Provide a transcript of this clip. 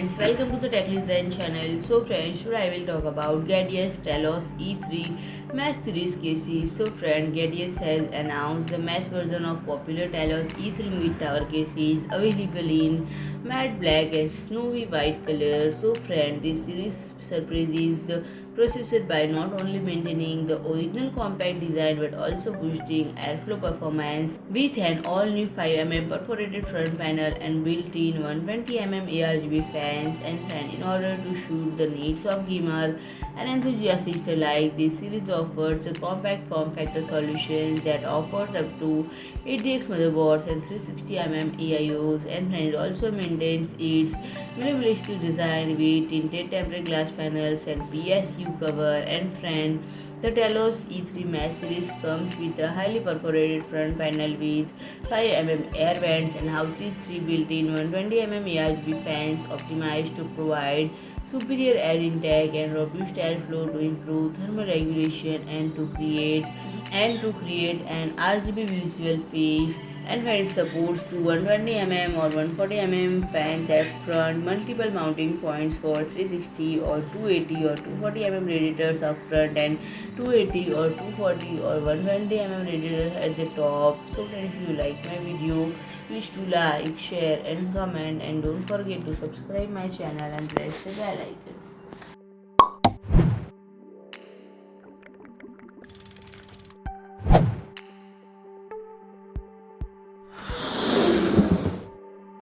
friends, welcome to the Tech Design channel. So friends, today I will talk about Gamdias Talos E3 Mesh Series cases. So friend, Gamdias has announced the mesh version of popular Talos E3 mid-tower cases available in matte black and snowy white color. So friend, this series surprises the processor by not only maintaining the original compact design but also boosting airflow performance with an all-new 5mm perforated front panel and built-in 120mm ARGB fans and fan in order to suit the needs of gamer and enthusiasts alike. This series offers a compact form factor solution that offers up to 80x motherboards and 360mm AIOs, and it also maintains its minimalistic design with tinted tempered glass panels and PSU cover. And friend, the Talos E3 Mesh Series comes with a highly perforated front panel with 5mm air vents and houses 3 built-in 120mm ARGB fans optimized to provide superior air intake and robust airflow to improve thermal regulation and to create an RGB visual field. And when it supports to 120mm or 140mm fans at front, multiple mounting points for 360 or 280 or 240mm radiators up front, and 280 or 240 or 120mm radiators at the top. So friends, if you like my video, please do like, share and comment, and don't forget to subscribe my channel and press the bell icon.